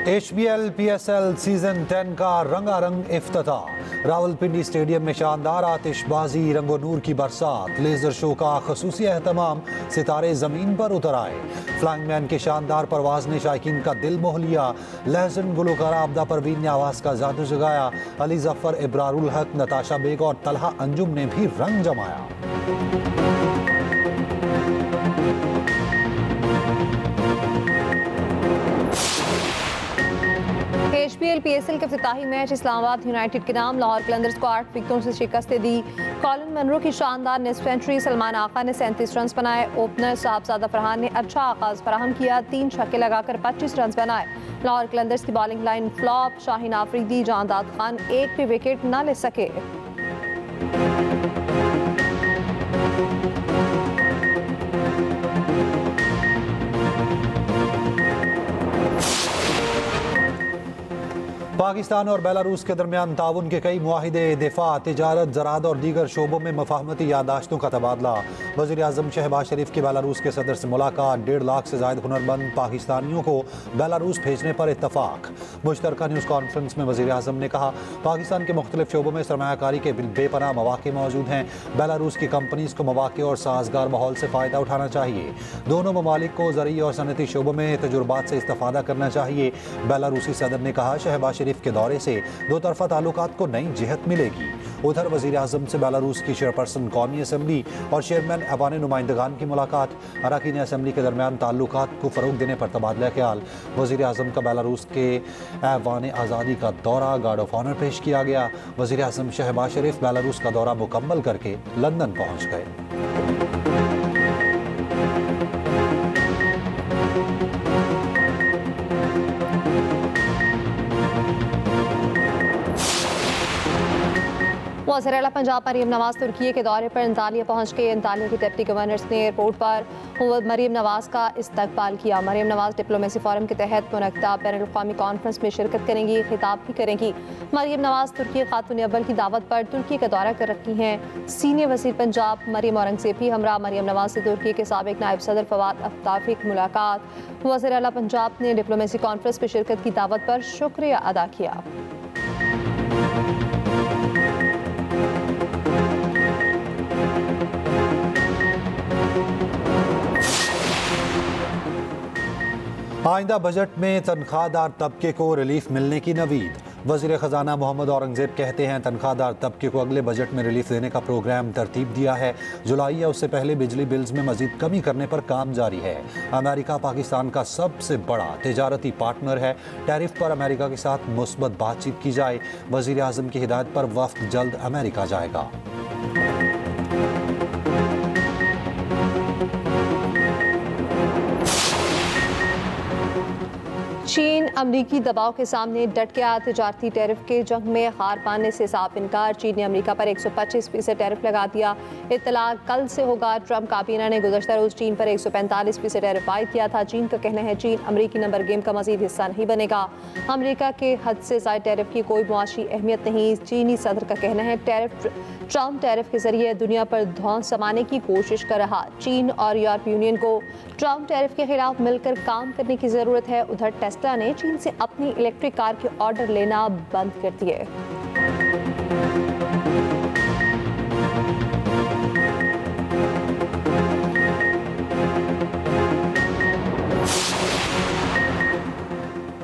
HBL PSL season 10 का रंगारंग इफ्तिताह। Rawalpindi stadium में शानदार आतिशबाजी, रंगो नूर की बरसात, लेजर शो का खसूसी एहतमाम, सितारे जमीन पर उतर आए। फ्लाइंगमैन की शानदार परवाज ने शायकीन का दिल मोह लिया। लहजन गुलकारा आबदा परवीन ने आवाज का जादू जगाया। अली जफर, इब्रारुल हक, नताशा बेग और तलहा अंजुम ने भी रंग जमाया। HBL PSL के इफ्तिताही मैच इस्लामाबाद यूनाइटेड के नाम लाहौर कलंदर्स को 8 विकेटों से शिकस्त दी। कॉलिन मनरो की शानदार निस्फ सेंचुरी, सलमान आका ने 37 रन बनाए। ओपनर साहबजादा फरहान ने अच्छा आगाज फराहम किया, 3 छक्के लगाकर 25 रन बनाए। लाहौर कलंदर्स की bowling line flop, Shaheen Afridi, Jahandad Khan एक भी विकेट न ले सके। पाकिस्तान और बेलारूस के दरमियान ताउन के कई मुआहिदे, दिफा, तिजारत, ज़राअत और दीगर शोबों में मफाहमती यादाश्तों का तबादला। वज़ीर आज़म शहबाज शरीफ की बेलारूस के सदर से मुलाकात। 1.5 लाख से ज़ायद हुनरमंद पाकिस्तानियों को बेलारूस भेजने पर इत्तफाक। मुश्तरका न्यूज़ कॉन्फ्रेंस में वज़ीर आज़म ने कहा, पाकिस्तान के मुख्तलिफ शोबों में सरमायाकारी के बेपनाह मौक़े मौजूद हैं। बेलारूस की कंपनीज़ को मौक़े और साजगार माहौल से फ़ायदा उठाना चाहिए। दोनों ममालिक को ज़रूरी और सनती शोबों में तजुर्बात से इस्तेफ़ादा करना चाहिए। बेलारूसी सदर ने कहा, शहबाज शरीफ के दौरे से दो तरफा ताल्लुकात को नई जिहत मिलेगी। उधर वज़ीर आज़म से बेलारूस की चेयरपर्सन कौमी असम्बली और चेयरमैन ऐवान नुमाइंदगान की मुलाकात। अरकान असम्बली के दरमियान ताल्लुकात को फ़रोग देने पर तबादला ख्याल। वज़ीर आज़म का बेलारूस के ऐवान आज़ादी का दौरा, गार्ड ऑफ ऑनर पेश किया गया। वज़ीर आज़म शहबाज शरीफ बेलारूस का दौरा मुकम्मल करके लंदन पहुँच गए। वज़ीर आला पंजाब मरीम नवाज तुर्की के दौरे पर अंतालिया पहुँच गए। अंतालिया के डिप्टी गवर्नर्स ने एयरपोर्ट पर मरीम नवाज का इस्तकबाल किया। मरीम नवाज डिप्लोमेसी फोरम के तहत मुनक्किदा बैनुल-अक़वामी कॉन्फ्रेंस में शिरकत करेंगी, खिताब भी करेंगी। मरीम नवाज तुर्की खातून अव्वल की दावत पर तुर्की का दौरा कर रखी हैं। सीनियर वज़ीर पंजाब मरीम औरंगज़ेब भी हमरा मरीम नवाज से तुर्की के साबिक नायब सदर फवाद अफ्ताफी की मुलाकात। वज़ीर आला पंजाब ने डिप्लोमेसी कॉन्फ्रेंस में शिरकत की दावत पर शुक्रिया अदा किया। आइंदा बजट में तनख्वाहदार तबके को रिलीफ मिलने की नवीद। वज़ीर ख़जाना मोहम्मद औरंगज़ेब कहते हैं, तनख्वाहदार तबके को अगले बजट में रिलीफ देने का प्रोग्राम तरतीब दिया है। जुलाई या उससे पहले बिजली बिल्स में मज़ीद कमी करने पर काम जारी है। अमेरिका पाकिस्तान का सबसे बड़ा तिजारती पार्टनर है। टैरिफ पर अमेरिका के साथ मुस्बत बातचीत की जाए। वज़ीर आज़म की हिदायत पर वफ़द जल्द अमेरिका जाएगा। चीन अमरीकी दबाव के सामने डट गया। तिजारती टैरिफ के जंग में हार पाने से साफ इनकार। चीन ने अमरीका पर 125% टैरिफ लगा दिया। इत्तला कल से होगा। ट्रंप काबीना ने गुज़श्ता रोज़ चीन पर 145% टैरिफ आयद किया था। चीन का कहना है, चीन अमरीकी नंबर गेम का मज़ीद हिस्सा नहीं बनेगा। अमरीका के हद से ज़ायद टैरिफ की कोई मुआशी अहमियत नहीं। चीनी सदर का कहना है, ट्रंप टैरिफ के जरिए दुनिया पर धौंस जमाने की कोशिश कर रहा। चीन और यूरोपीय यूनियन को ट्रंप टैरिफ के खिलाफ मिलकर काम करने की ज़रूरत है। उधर टेस्ला ने चीन से अपनी इलेक्ट्रिक कार के ऑर्डर लेना बंद कर दिए।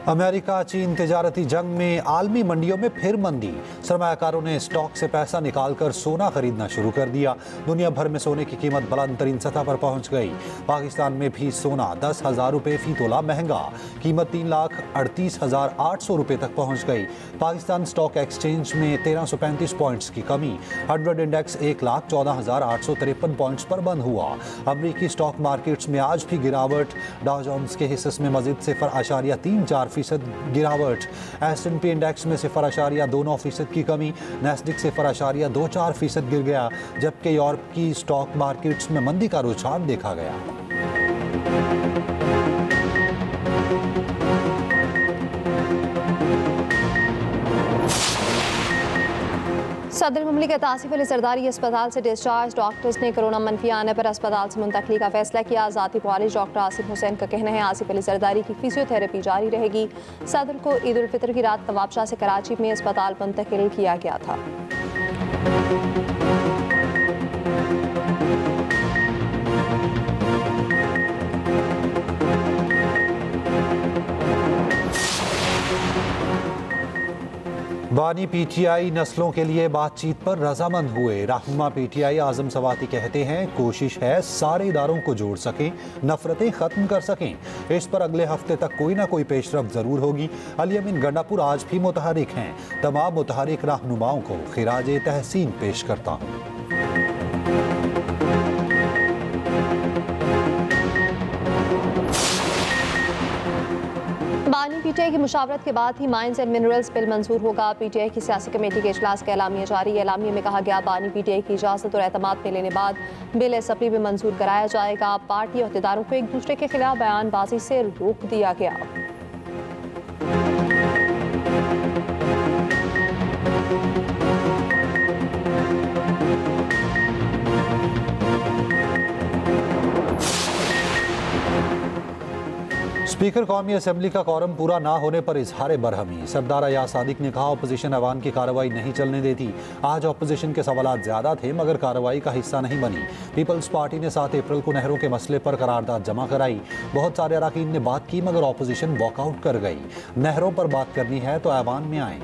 अमेरिका चीन तिजारती जंग में आलमी मंडियों में फिर मंदी। सरमायाकारों ने स्टॉक से पैसा निकालकर सोना खरीदना शुरू कर दिया। दुनिया भर में सोने की कीमत बुलंद तरीन सतह पर पहुंच गई। पाकिस्तान में भी सोना 10,000 रुपये फी तोला महंगा। कीमत 3,38,800 रुपये तक पहुंच गई। पाकिस्तान स्टॉक एक्सचेंज में 1335 पॉइंट्स की कमी। 100 इंडेक्स 1,14,853 पॉइंट्स पर बंद हुआ। अमरीकी स्टॉक मार्केट्स में आज भी गिरावट। डाउ जोन्स के हिस्से में मजीद 0.34% गिरावट। S&P इंडेक्स में 0.29% की कमी। नैस्डैक 0.24% गिर गया, जबकि यूरोप की स्टॉक मार्केट्स में मंदी का रुझान देखा गया। सदर मुमलिकत आसिफ अली जरदारी अस्पताल से डिस्चार्ज। डॉक्टर्स ने कोरोना मनफी आने पर अस्पताल से मुंतकली का फैसला किया। ज़ाती मुआलिज डॉक्टर आसिफ हुसैन का कहना है आसिफ अली जरदारी की फिजियोथेरेपी जारी रहेगी। सदर को ईद उल फितर की रात नवाबशाह से कराची में अस्पताल मुंतकिल किया गया था। बानी पीटीआई नस्लों के लिए बातचीत पर रजामंद हुए। रहनुमा पीटीआई आजम सवाती कहते हैं कोशिश है सारे इदारों को जोड़ सकें, नफरतें खत्म कर सकें। इस पर अगले हफ्ते तक कोई ना कोई पेशरफ जरूर होगी। अली अमीन गंडापुर आज भी मुतहरिक हैं। तमाम मुतहरिक रहनुमाओं को खिराज तहसीन पेश करता हूँ। बानी पीटीआई की मुशावरत के बाद ही माइंस एंड मिनरल्स बिल मंजूर होगा। पीटीआई की सियासी कमेटी के इजलास का एलामिया जारी। एलामिया में कहा गया बानी पीटीआई की इजाजत और एतमाद में लेने बाद बिल असम्बली में मंजूर कराया जाएगा। पार्टी अहदेदारों को एक दूसरे के खिलाफ बयानबाजी से रोक दिया गया। स्पीकर कौमी असम्बली का कौरम पूरा ना होने पर इजहार बरहमी। सरदार अयाज सादिक ने कहा अपोजिशन ऐवान की कार्रवाई नहीं चलने देती। आज अपोजिशन के सवालात ज्यादा थे मगर कार्रवाई का हिस्सा नहीं बनी। पीपल्स पार्टी ने 7 अप्रैल को नहरों के मसले पर करारदाद जमा कराई। बहुत सारे अरकान ने बात की मगर अपोजिशन वॉकआउट कर गई। नहरों पर बात करनी है तो ऐवान में आए।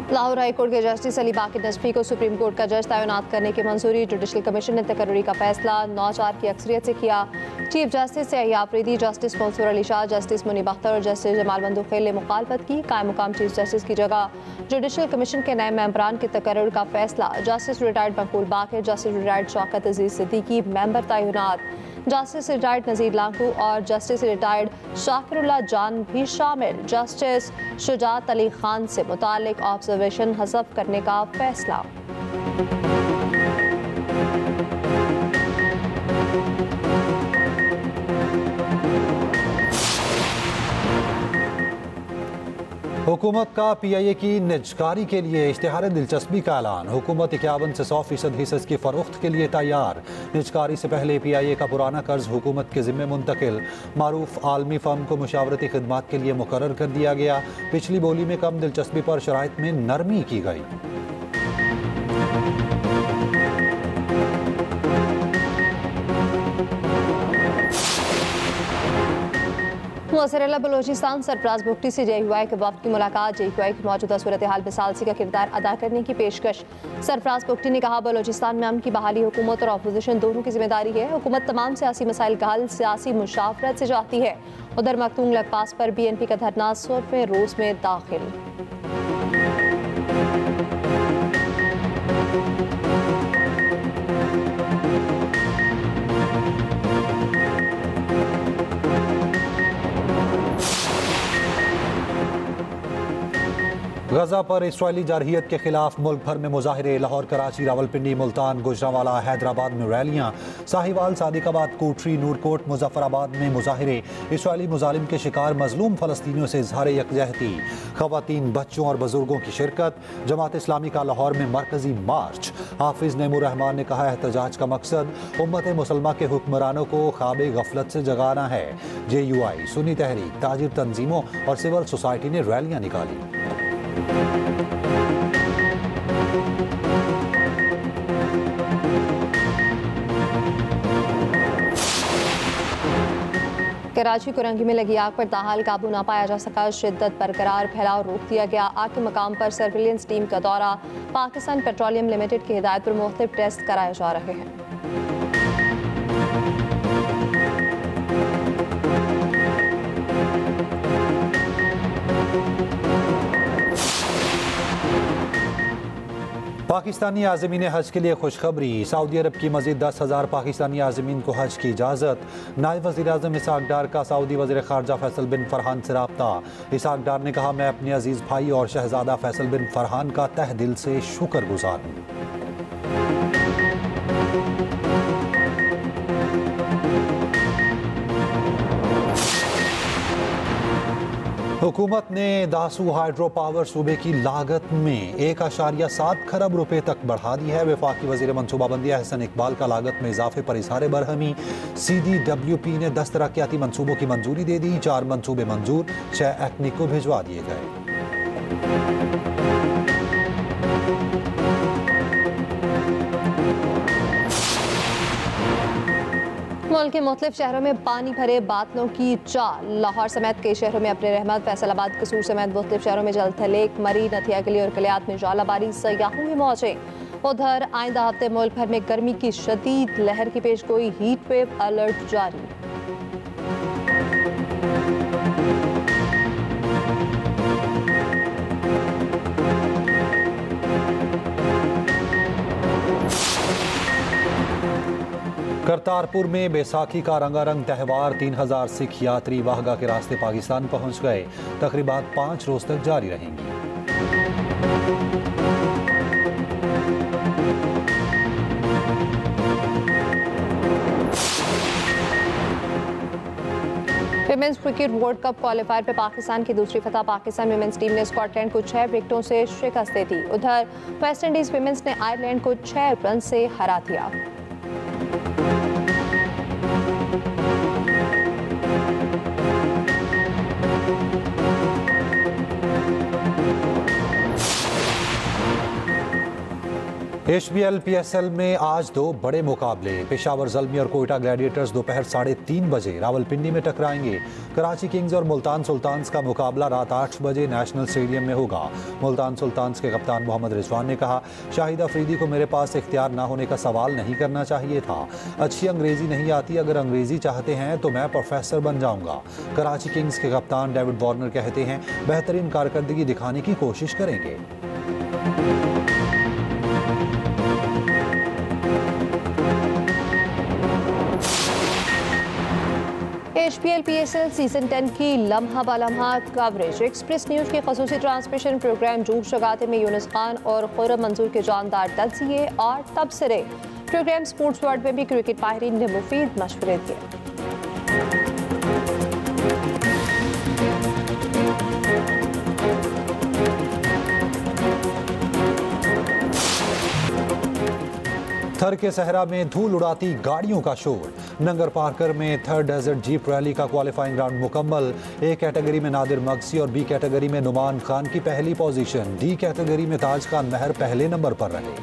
लाहौर हाई कोर्ट के जस्टिस अली बाकी नजफी को सुप्रीम कोर्ट का जज तैनात करने की मंजूरी। जुडिशल कमीशन ने तकर्री का फैसला 9-4 की अक्सरियत से किया। चीफ जस्टिस से अफरीदी, जस्टिस मंसूर अली शाह, जस्टिस मुनीब अख्तर और जस्टिस जमाल बंदूखेल ने मुखालफत की। कायम मुकाम चीफ जस्टिस की जगह जुडिशल कमीशन के नए मेंबरान के तकर्रुर का फैसला। जस्टिस रिटायर्ड मकबूल बाकर, जस्टिस रिटायर्ड शौकत अजीज सिद्दीकी मेंबर तैनात। जस्टिस रिटायर्ड नज़ीर लांगू और जस्टिस रिटायर्ड शाकिरुल्लाह जान भी शामिल। जस्टिस शुजात अली खान से मुतालिक ऑब्जर्वेशन हज़फ करने का फैसला। हुकूमत का PIA की निजकारी के लिए इश्तिहार दिलचस्पी का ऐलान। हुकूमत 51 से 100% हिस्स की फरोख्त के लिए तैयार। निजकारी से पहले PIA का पुराना कर्ज हुकूमत के जिम्मे मुंतकिल। मारूफ आलमी फर्म को मुशावरती खिदमात के लिए मुकर्रर कर दिया गया। पिछली बोली में कम दिलचस्पी पर शराइत में नरमी की गई। मुअस्सर बलोचिस्तान सरफराज बुगटी से JUI के वफ्द की मुलाकात। JUI की मौजूदा सूरत हाल में सालसी का किरदार अदा करने की पेशकश। सरफराज बुगटी ने कहा बलोचिस्तान में अमन की बहाली हुकूमत और अपोजिशन दोनों की जिम्मेदारी है। हुकूमत तमाम सियासी मसाइल का हल सियासी मुशावरत से चाहती है। उधर मखतूम लकपास पर BNP का धरना 100वें रोज में दाखिल। गजा पर इस्राइली जारहियत के खिलाफ मुल्क भर में मुजाहिरे। लाहौर, कराची, रावलपिंडी, मुल्तान, गुजरांवाला, हैदराबाद में रैलियां। साहिवाल, सादिकाबाद, कोटरी, नूरकोट, मुजफ्फराबाद में मुजाहिरे। इस्राइली मुजालिम के शिकार मजलूम फलस्तीनियों से इजहार यकजहती। खवातीन, बच्चों और बुजुर्गों की शिरकत। जमात इस्लामी का लाहौर में मरकजी मार्च। हाफिज नईमुर रहमान ने कहा एहतजाज का मकसद उम्मत मुसलमा के हुक्मरानों को ख्वाब गफलत से जगाना है। JUI, सुन्नी तहरीक, ताजिर तंजीमों और सिविल सोसाइटी ने रैलियां निकाली। कराची कुरंगी में लगी आग पर ताहाल काबू ना पाया जा सका। शिद्दत बरकरार, फैलाव रोक दिया गया। आग के मकाम पर सर्विलेंस टीम का दौरा। पाकिस्तान पेट्रोलियम लिमिटेड की हिदायत पर मुख्तलिफ टेस्ट कराए जा रहे हैं। पाकिस्तानी आज़मीन हज के लिए खुशखबरी। सऊदी अरब की मज़ीद 10,000 पाकिस्तानी आज़मीन को हज की इजाज़त। नायब वज़ीर आज़म इसहाक डार का सऊदी वज़ीर ख़ारजा फैसल बिन फरहान से रब्ता। इसहाक डार ने कहा मैं अपने अजीज़ भाई और शहज़ादा फैसल बिन फरहान का तह दिल से शुक्रगुज़ार हूँ। हुकूमत ने दासू हाइड्रो पावर सूबे की लागत में 1.7 खरब रुपए तक बढ़ा दी है। वफाकी वजीर मनसूबाबंदी अहसन इकबाल का लागत में इजाफे पर इजहार बरहमी। CDWP ने 10 तरक्याती मनसूबों की मंजूरी दे दी। 4 मनसूबे मंजूर, 6 एक्निक को भिजवा दिए गए। मुल्क के मुख्तलिफ शहरों में पानी भरे बादलों की चाल। लाहौर समेत कई शहरों में अपने रहमत, फैसलाबाद, कसूर समेत मुख्तलिफ शहरों में जलथल लेक, मरी, नथिया गली और कलियात में ज्वालाबारी, सयाहों की मौजें। उधर आइंदा हफ्ते मुल्क भर में गर्मी की शदीद लहर की पेशगोई, हीट वेव अलर्ट जारी। करतारपुर में बैसाखी का रंगारंग त्यौहार। 3000 सिख यात्री वाहगा के रास्ते पाकिस्तान पहुंच गए। तकरीबात 5 रोज तक जारी रहेंगी। Women's cricket world cup qualifier पे पाकिस्तान की दूसरी फतह। पाकिस्तान विमेंस टीम ने स्कॉटलैंड को 6 विकेटों से शिकस्त दे दी। उधर वेस्ट इंडीज विमेंस ने आयरलैंड को 6 रन से हरा दिया। HBL PSL में आज 2 बड़े मुकाबले। पेशावर ज़ल्मी और कोयटा ग्लैडिएटर्स दोपहर 3:30 बजे रावलपिंडी में टकराएंगे। कराची किंग्स और मुल्तान सुल्तान्स का मुकाबला रात 8 बजे नेशनल स्टेडियम में होगा। मुल्तान सुल्तान्स के कप्तान मोहम्मद रिजवान ने कहा, शाहिद अफरीदी को मेरे पास इख्तियार ना होने का सवाल नहीं करना चाहिए था। अच्छी अंग्रेजी नहीं आती, अगर अंग्रेजी चाहते हैं तो मैं प्रोफेसर बन जाऊंगा। कराची किंग्स के कप्तान डेविड वार्नर कहते हैं, बेहतरीन कारकर्दगी दिखाने की कोशिश करेंगे। HBL PSL सीजन 10 की लम्हा बलम्हा कवरेज। एक्सप्रेस न्यूज के खसूसी ट्रांसमिशन प्रोग्राम जूश जगाते में यूनुस खान और खुर्रम मंजूर के जानदार तज्जिए और तबसरे। प्रोग्राम स्पोर्ट्स वर्ल्ड में भी क्रिकेट माहिरीन ने मुफीद मशवरे दिए। थर के सहरा में धूल उड़ाती गाड़ियों का शोर। नंगर पार्कर में थर डेजर्ट जीप रैली का क्वालिफाइंग राउंड मुकम्मल। A कैटेगरी में नादिर मगसी और B कैटेगरी में नुमान खान की पहली पोजीशन। D कैटेगरी में ताज खान महर पहले नंबर पर रहे।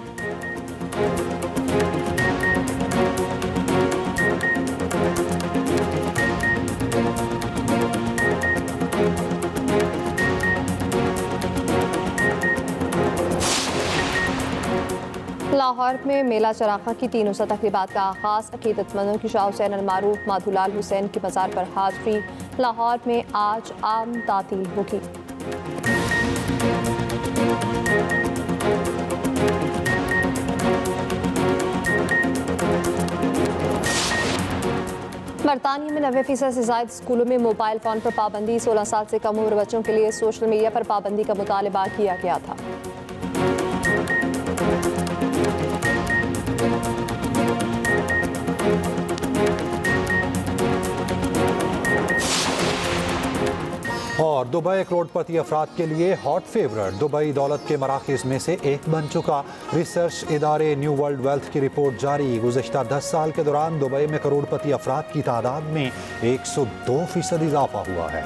लाहौर में मेला चराखा की 3 रोज़ा तक़रीबात का आगाज़। अक़ीदतमंदों की शाह हुसैन अलमारूफ माधुलाल हुसैन के मज़ार पर हाज़री। लाहौर में आज आम तातील होगी। बरतानिया में 90% से ज़ायद स्कूलों में मोबाइल फ़ोन पर पाबंदी। 16 साल से कम उम्र बच्चों के लिए सोशल मीडिया पर पाबंदी का मुतालबा किया गया था। और दुबई करोड़पति अफराद के लिए हॉट फेवरेट। दुबई दौलत के मराकज़ में से एक बन चुका। रिसर्च इदारे न्यू वर्ल्ड वेल्थ की रिपोर्ट जारी। गुज़श्ता 10 साल के दौरान दुबई में करोड़पति अफराद की तादाद में 102% इजाफा हुआ है।